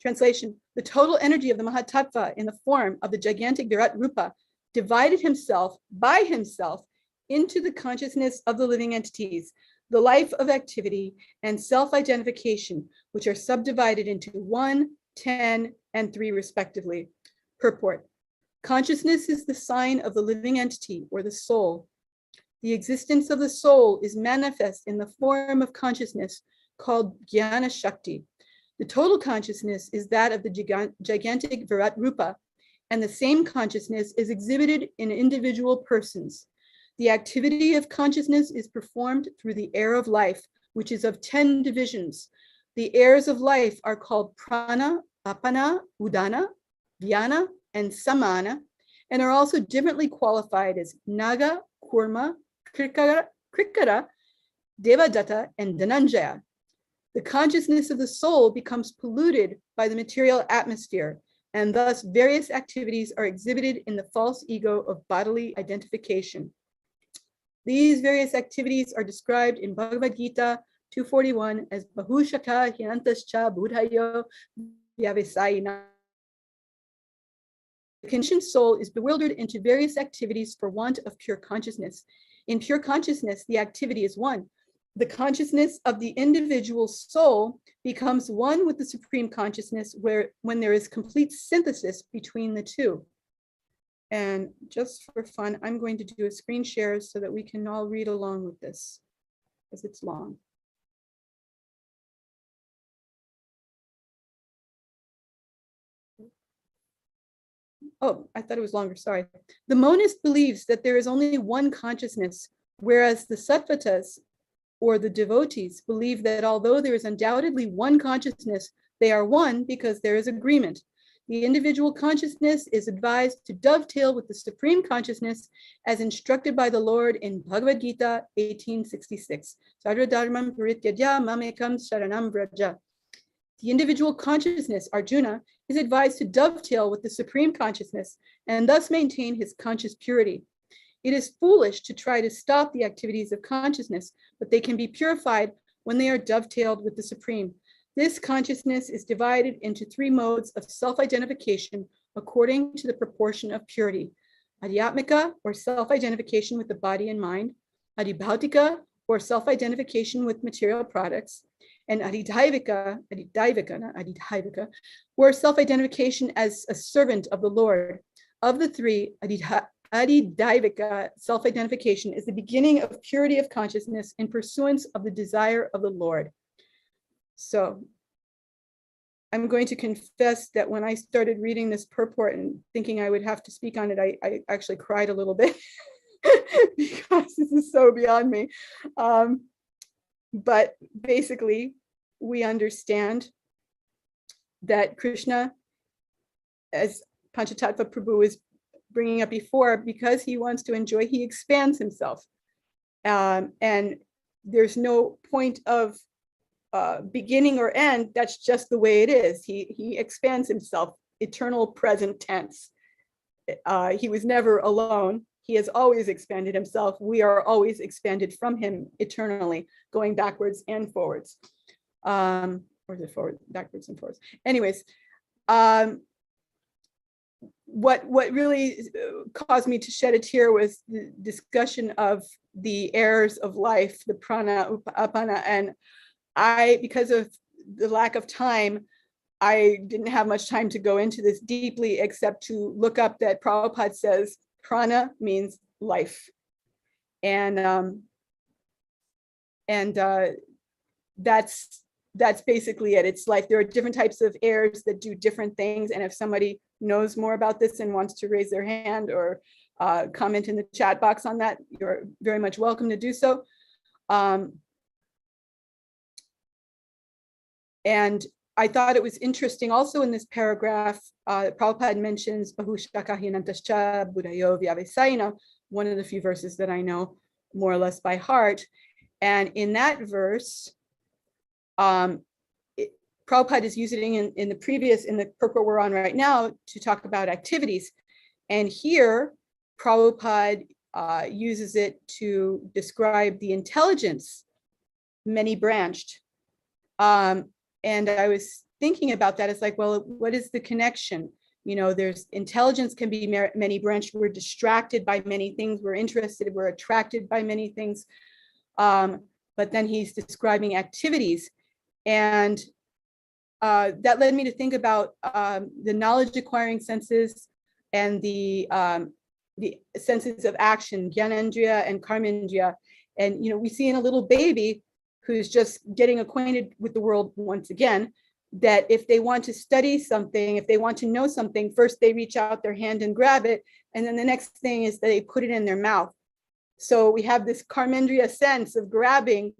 Translation: the total energy of the Mahatattva in the form of the gigantic Virat Rupa divided himself by himself into the consciousness of the living entities, the life of activity and self-identification, which are subdivided into 1, 10, and 3 respectively. Purport: consciousness is the sign of the living entity, or the soul. The existence of the soul is manifest in the form of consciousness called Jnana Shakti. The total consciousness is that of the gigantic Virat Rupa, and the same consciousness is exhibited in individual persons. The activity of consciousness is performed through the air of life, which is of 10 divisions. The airs of life are called prana, apana, udana, vyana, and samana, and are also differently qualified as naga, kurma, krikara, devadatta, and dhananjaya. The consciousness of the soul becomes polluted by the material atmosphere, and thus various activities are exhibited in the false ego of bodily identification. These various activities are described in Bhagavad Gita 241 as Bahushaka Hyantascha Buddhayo Vyavasayina. The conditioned soul is bewildered into various activities for want of pure consciousness. In pure consciousness, the activity is one. The consciousness of the individual soul becomes one with the supreme consciousness when there is complete synthesis between the two. And just for fun, I'm going to do a screen share so that we can all read along with this, because it's long. Oh, I thought it was longer, sorry. The monist believes that there is only one consciousness, whereas the sattvatas, or the devotees, believe that although there is undoubtedly one consciousness, they are one because there is agreement. The individual consciousness is advised to dovetail with the supreme consciousness as instructed by the Lord in Bhagavad Gita 1866. Sarvadharmam parityajya mamekam sharanam vraja. The individual consciousness, Arjuna, is advised to dovetail with the supreme consciousness and thus maintain his conscious purity. It is foolish to try to stop the activities of consciousness, but they can be purified when they are dovetailed with the Supreme. This consciousness is divided into three modes of self-identification according to the proportion of purity. Adhyatmika, or self-identification with the body and mind. Adhibhautika, or self-identification with material products. And Adhidhaivika, or self-identification as a servant of the Lord. Of the three, Adhidhaivika self-identification is the beginning of purity of consciousness in pursuance of the desire of the Lord. So I'm going to confess that when I started reading this purport and thinking I would have to speak on it, I actually cried a little bit because this is so beyond me. But basically, we understand that Krishna, as Panchatattva Prabhu is bringing up before, because he wants to enjoy, he expands himself. And there's no point of beginning or end. That's just the way it is. He expands himself, eternal present tense. He was never alone. He has always expanded himself. We are always expanded from him eternally, going backwards and forwards. Or is it forward, backwards and forwards? Anyways, what really caused me to shed a tear was the discussion of the errors of life, the prana, apana, and because of the lack of time, I didn't have much time to go into this deeply, except to look up that Prabhupada says prana means life. And that's basically it. It's life. There are different types of errors that do different things. And if somebody knows more about this and wants to raise their hand or comment in the chat box on that, you're very much welcome to do so. And I thought it was interesting also in this paragraph, Prabhupada mentions Bahushaka Hyanantascha Buddhayo Vyavasayina, one of the few verses that I know more or less by heart. And in that verse, Prabhupada is using in the purport we're on right now to talk about activities. And here, Prabhupada uses it to describe the intelligence, many-branched. And I was thinking about that. It's like, well, what is the connection? You know, there's intelligence can be many-branched. We're distracted by many things. We're interested, we're attracted by many things. But then he's describing activities. And that led me to think about the knowledge acquiring senses and the senses of action, Jnanendriya and Karmendriya. And, you know, we see in a little baby who's just getting acquainted with the world once again, that if they want to study something, if they want to know something, first they reach out their hand and grab it. And then the next thing is that they put it in their mouth. So we have this Karmendriya sense of grabbing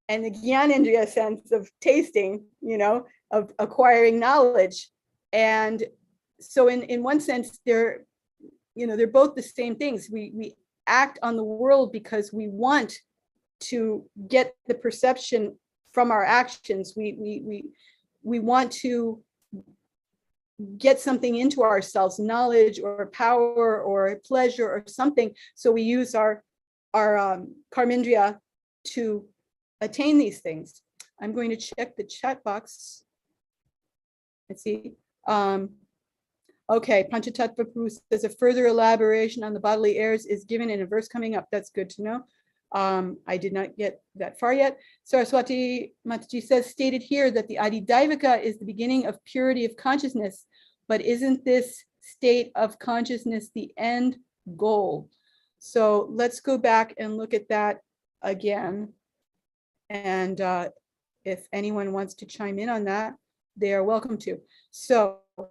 and the Jnanendriya sense of tasting, you know, of acquiring knowledge. And so in one sense, they're both the same things. We act on the world because we want to get the perception from our actions. We want to get something into ourselves, knowledge or power or pleasure or something. So we use our karmindriya to attain these things. I'm going to check the chat box. Let's see. Okay, Panchatattva Prabhu says a further elaboration on the bodily airs is given in a verse coming up. That's good to know. I did not get that far yet. Saraswati Mataji says, stated here that the Adidayvika is the beginning of purity of consciousness, but isn't this state of consciousness the end goal? So let's go back and look at that again. And if anyone wants to chime in on that, they are welcome to. So it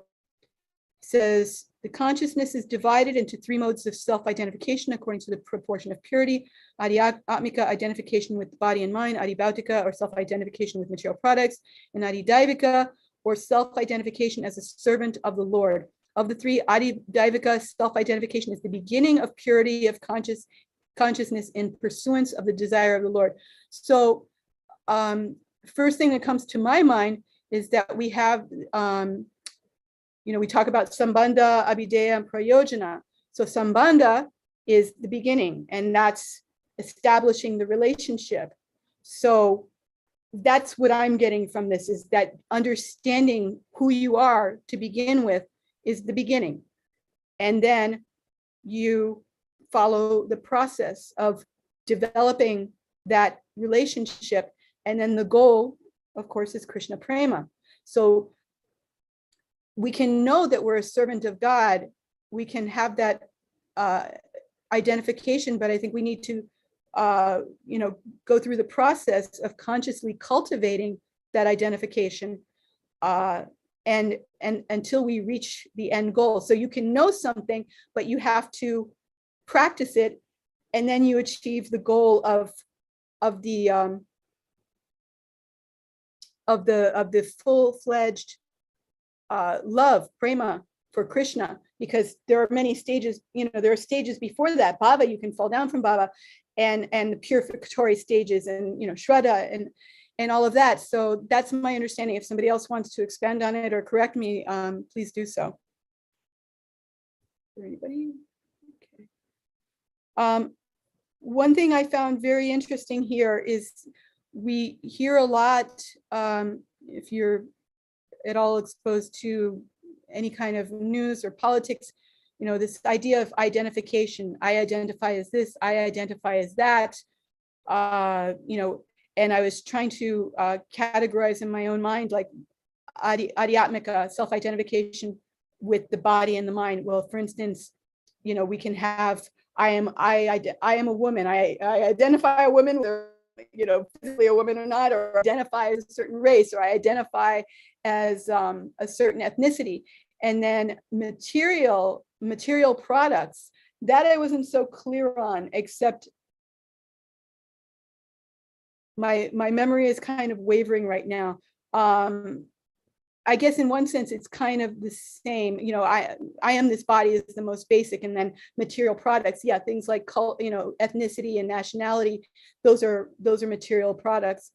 says the consciousness is divided into three modes of self-identification according to the proportion of purity: Adhyatmika, identification with the body and mind; Adibhautika, or self-identification with material products; and Adidayvika, or self-identification as a servant of the Lord. Of the three, Adidayvika, self-identification, is the beginning of purity of consciousness in pursuance of the desire of the Lord. So first thing that comes to my mind is that we have, we talk about Sambandha, Abhideya, and Prayojana. So Sambandha is the beginning, and that's establishing the relationship. So that's what I'm getting from this, is that understanding who you are to begin with is the beginning. And then you follow the process of developing that relationship. And then the goal, of course, is Krishna Prema. So we can know that we're a servant of God. We can have that identification, but I think we need to go through the process of consciously cultivating that identification and until we reach the end goal. So you can know something, but you have to practice it, and then you achieve the goal of the full-fledged love, prema, for Krishna, because there are many stages. There are stages before that. Bhava, you can fall down from bhava, and the purificatory stages, and shraddha, and all of that. So that's my understanding. If somebody else wants to expand on it or correct me, please do so. Is there anybody? Okay. One thing I found very interesting here is we hear a lot, if you're at all exposed to any kind of news or politics, this idea of identification. I identify as this, I identify as that, and I was trying to categorize in my own mind, like adhyatmika, self-identification with the body and the mind. Well, for instance, we can have, I am a woman. I identify a woman, whether physically a woman or not, or identify as a certain race, or I identify as a certain ethnicity. And then material products, that I wasn't so clear on, except my memory is kind of wavering right now. I guess in one sense it's kind of the same. I am this body is the most basic, and then material products, yeah, things like ethnicity and nationality, those are material products.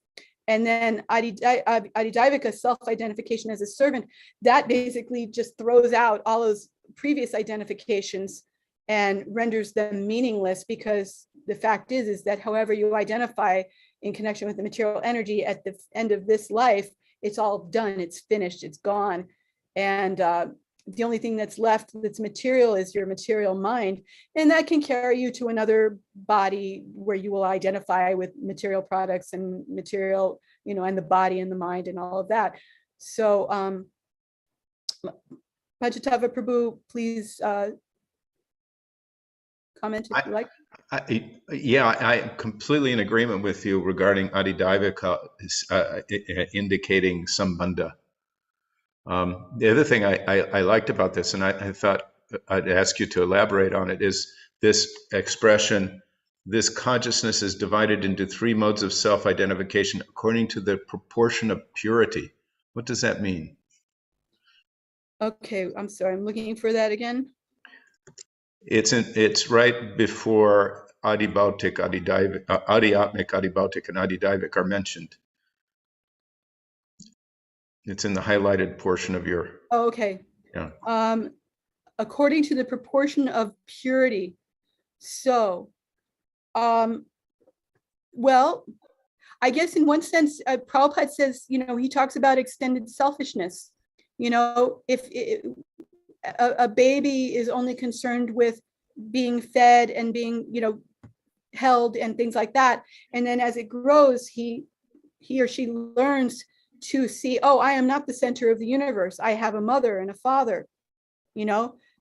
And then Adidayvika, self-identification as a servant, that basically just throws out all those previous identifications and renders them meaningless, because the fact is that however you identify in connection with the material energy at the end of this life, it's all done, it's finished, it's gone. And the only thing that's left that's material is your material mind, and that can carry you to another body where you will identify with material products and material, and the body and the mind and all of that. So Panchatattva Prabhu, please comment if you like. I'm completely in agreement with you regarding Adidayvika indicating Sambandha. The other thing I liked about this, and I thought I'd ask you to elaborate on it, is this expression, this consciousness is divided into three modes of self-identification according to the proportion of purity. What does that mean? Okay, I'm sorry, I'm looking for that again. It's right before Adibhautik, Adhyatmik, Adibhautik, and Adidayvik are mentioned. It's in the highlighted portion of your, Oh, okay. yeah. According to the proportion of purity. So, well, I guess in one sense, Prabhupada says, he talks about extended selfishness. If a baby is only concerned with being fed and being, held and things like that, and then as it grows, he or she learns to see, oh, I am not the center of the universe. I have a mother and a father,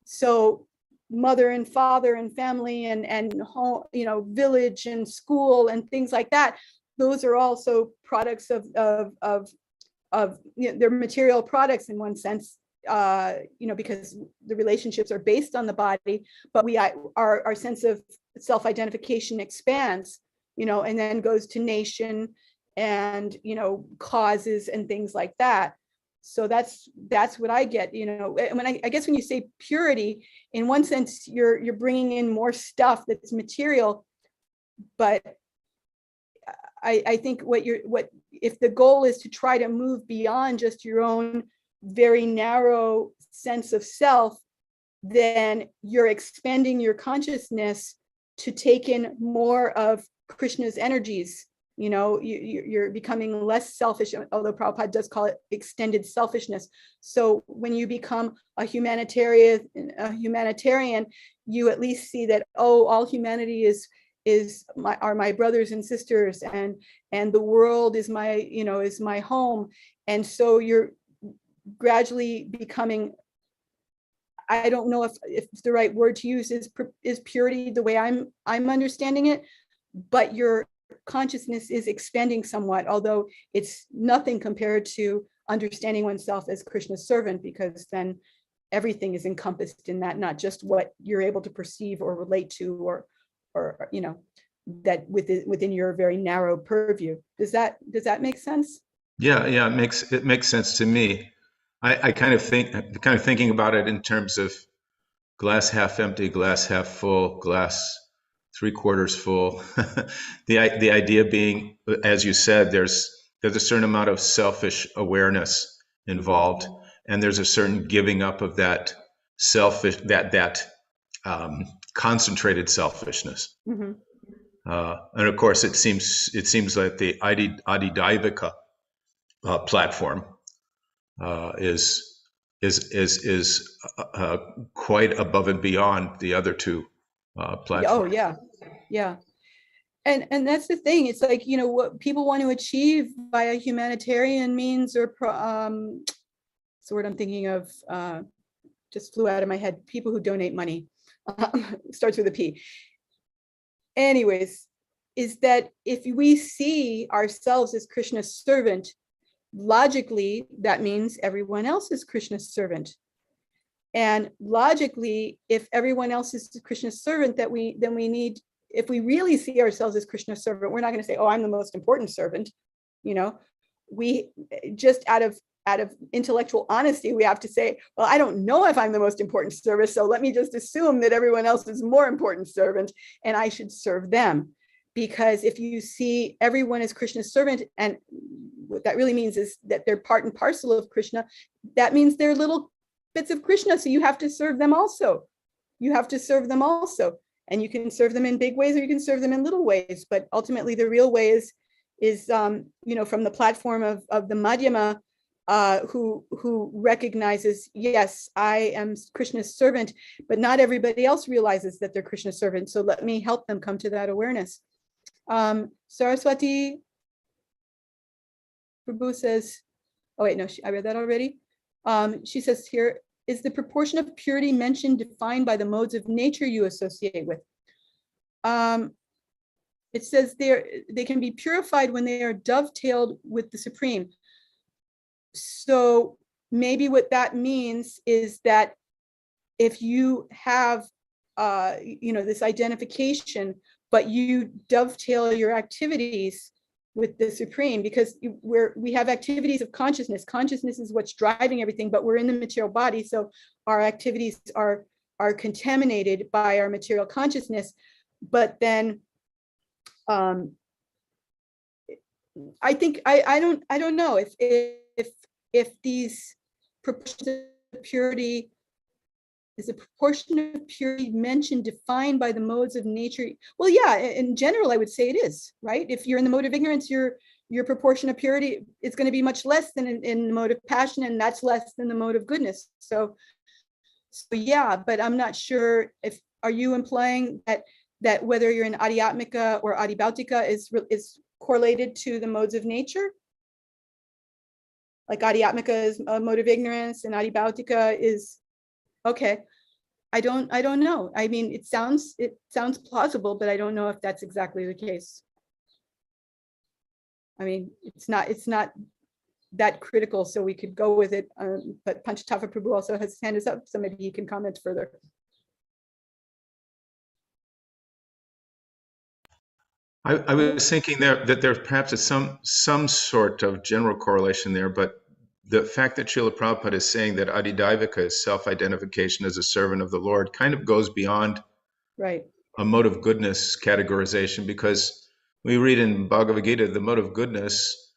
so mother and father and family and home, village and school and things like that. Those are also products of they're material products in one sense, because the relationships are based on the body, but our sense of self-identification expands, and then goes to nation and, causes and things like that. So that's what I get, when I guess when you say purity, in one sense, you're bringing in more stuff that's material, but I think if the goal is to try to move beyond just your own very narrow sense of self, then you're expanding your consciousness to take in more of Krishna's energies. You're becoming less selfish, although Prabhupada does call it extended selfishness. So when you become a humanitarian, you at least see that, oh, all humanity are my brothers and sisters, and the world is my home. And so you're gradually becoming, I don't know if the right word to use is purity the way I'm understanding it, but your consciousness is expanding somewhat, although it's nothing compared to understanding oneself as Krishna's servant, because then everything is encompassed in that, not just what you're able to perceive or relate to, or that within your very narrow purview. Does that make sense? Yeah, it makes sense to me. I kind of thinking about it in terms of glass half empty, glass half full, glass 3/4 full. The idea being, as you said, there's a certain amount of selfish awareness involved, and there's a certain giving up of that selfish, that concentrated selfishness. Mm-hmm. And of course, it seems like the Jayādvaita platform is quite above and beyond the other two platforms. Oh yeah. And that's the thing. It's like, what people want to achieve via humanitarian means, or it's the word I'm thinking of, just flew out of my head. People who donate money, starts with a P. Anyways, is that if we see ourselves as Krishna's servant, logically, that means everyone else is Krishna's servant. And logically, if everyone else is Krishna's servant, then we need, if we really see ourselves as Krishna's servant, we're not going to say, oh, I'm the most important servant. We just out of intellectual honesty, we have to say, well, I don't know if I'm the most important servant, so let me just assume that everyone else is more important servant and I should serve them. Because if you see everyone as Krishna's servant, and what that really means is that they're part and parcel of Krishna, that means they're little bits of Krishna, so you have to serve them also. And you can serve them in big ways, or you can serve them in little ways, but ultimately the real way is from the platform of the Madhyama, who recognizes, yes, I am Krishna's servant, but not everybody else realizes that they're Krishna's servant. So let me help them come to that awareness. Saraswati Prabhu says, oh wait, no, I read that already. She says here, is the proportion of purity mentioned defined by the modes of nature you associate with? It says they can be purified when they are dovetailed with the Supreme. So maybe what that means is that if you have, this identification, but you dovetail your activities with the Supreme, because we have activities of consciousness. Consciousness is what's driving everything, but we're in the material body, so our activities are contaminated by our material consciousness. But then, I think I don't know if if these proportions of purity, is a proportion of purity mentioned, defined by the modes of nature? Well, yeah, in general, I would say it is, right? If you're in the mode of ignorance, your proportion of purity is going to be much less than in the mode of passion, and that's less than the mode of goodness. So yeah, but I'm not sure if, are you implying that whether you're in Adhyatmika or Adhibhautika is correlated to the modes of nature? Like Adhyatmika is a mode of ignorance and Adhibhautika is, okay. I don't know. I mean, it sounds plausible, but I don't know if that's exactly the case. I mean, it's not that critical, so we could go with it. But Panchatattva Prabhu also has his hand up, so maybe he can comment further. I was thinking that there perhaps is some sort of general correlation there, but the fact that Srila Prabhupada is saying that Adhidaivika is self-identification as a servant of the Lord kind of goes beyond Right. a mode of goodness categorization, because we read in Bhagavad Gita, the mode of goodness,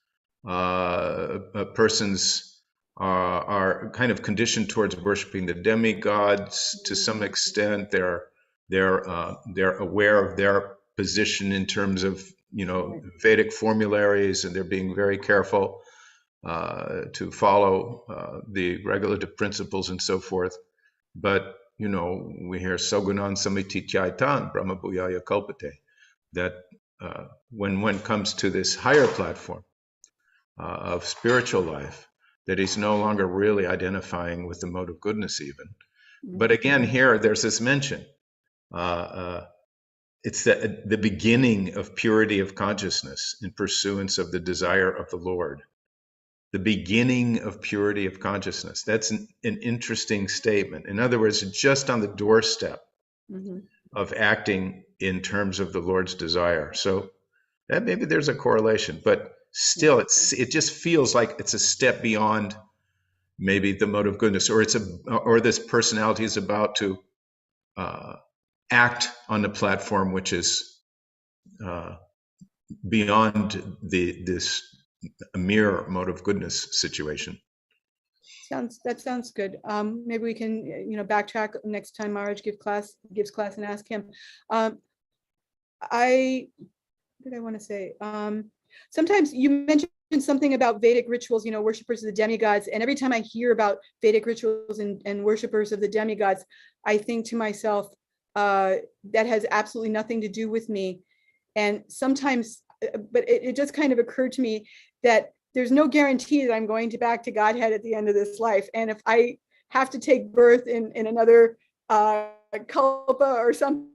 persons are kind of conditioned towards worshiping the demigods to some extent. They're aware of their position in terms of, Vedic formularies, and they're being very careful to follow the regulative principles and so forth. But, we hear Sogunan Samiti Chaitan Brahma Bhuyaya Kalpate, that when one comes to this higher platform of spiritual life, that he's no longer really identifying with the mode of goodness even. But again, here, there's this mention. It's the beginning of purity of consciousness in pursuance of the desire of the Lord. The beginning of purity of consciousness. That's an interesting statement. In other words, just on the doorstep of acting in terms of the Lord's desire. So that maybe there's a correlation, but still it just feels like it's a step beyond maybe the mode of goodness, or this personality is about to act on the platform which is beyond this mere mode of goodness situation. That sounds good. Maybe we can, backtrack next time Maharaj gives class and ask him. What did I want to say? Sometimes you mentioned something about Vedic rituals, worshipers of the demigods. And every time I hear about Vedic rituals and worshipers of the demigods, I think to myself, that has absolutely nothing to do with me. And sometimes, but it just kind of occurred to me that there's no guarantee that I'm going back to Godhead at the end of this life. And if I have to take birth in another kalpa or something,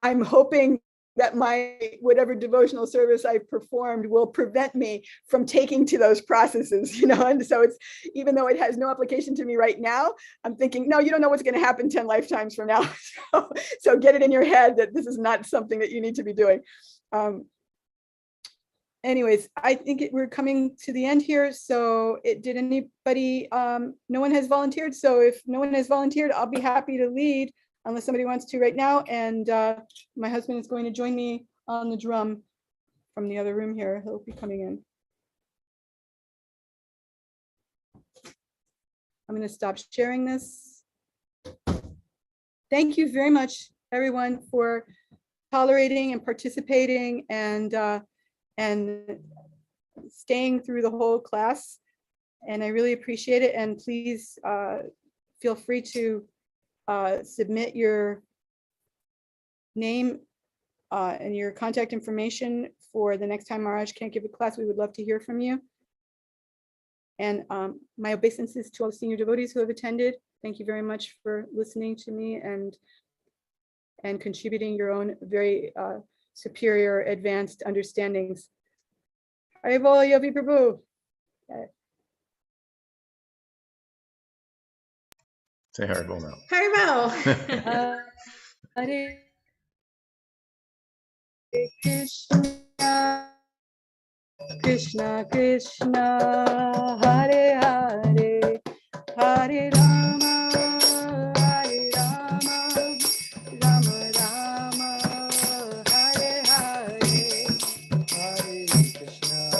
I'm hoping that my whatever devotional service I performed will prevent me from taking to those processes, and so it's, even though it has no application to me right now, I'm thinking, no, you don't know what's going to happen 10 lifetimes from now. So get it in your head that this is not something that you need to be doing. Anyways, I think we're coming to the end here. So did anybody, no one has volunteered. So if no one has volunteered, I'll be happy to lead, unless somebody wants to right now. And my husband is going to join me on the drum from the other room here. He'll be coming in. I'm going to stop sharing this. Thank you very much, everyone, for tolerating and participating and staying through the whole class. And I really appreciate it. And please feel free to submit your name and your contact information for the next time Maharaj can't give a class. We would love to hear from you. And my obeisances to all the senior devotees who have attended. Thank you very much for listening to me and contributing your own very superior, advanced understandings. Haribol Yogi Prabhu. Say Haribol now. Haribol. Hare Krishna, Krishna Krishna, Hare Hare, Hare Rama, Hare Rama, Rama Rama, Hare Hare, Hare Krishna,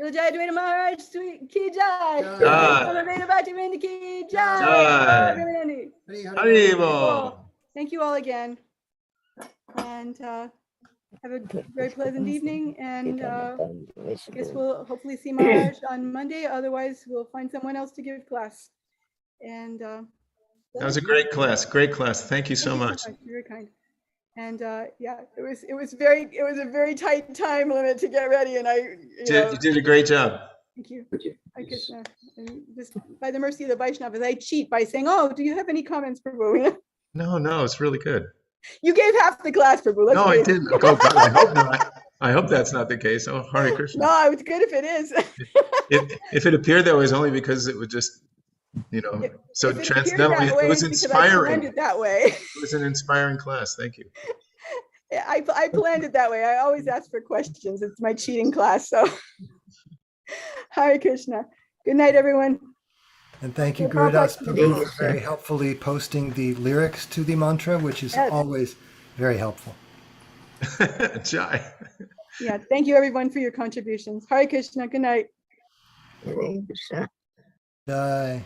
Srila Jayādvaita Maharaj ki jai. Jai. Samaveta Bhaktivinoda ki jai. Jai. Everybody. Haribo. Thank you all again. And have a very pleasant evening. And I guess we'll hopefully see Maharaj on Monday. Otherwise, we'll find someone else to give class. And That was a great class. Great class. Thank you so much. You're very kind. And yeah, it was a very tight time limit to get ready. And You did a great job. Thank you. Hare Krishna. And just by the mercy of the Vaishnavas, I cheat by saying, "Oh, do you have any comments, Prabhu?" No, it's really good. You gave half the class, Prabhu. Let's No, I wait. didn't. Oh, God, I hope not. I hope that's not the case. Oh, Hare Krishna. No, it's good if it is. If it appeared that way, it was only because it was just, so If it appeared transcendentally, that way, it was it's because I inspiring. planned it that way. It was an inspiring class. Thank you. I planned it that way. I always ask for questions. It's my cheating class. So, Hare Krishna. Good night, everyone. And thank you, Yeah, Gurudas Prabhupada. Prabhu, for very helpfully posting the lyrics to the mantra, which is Yes. always very helpful. Jai. Yeah, thank you, everyone, for your contributions. Hare Krishna. Good night. Jai.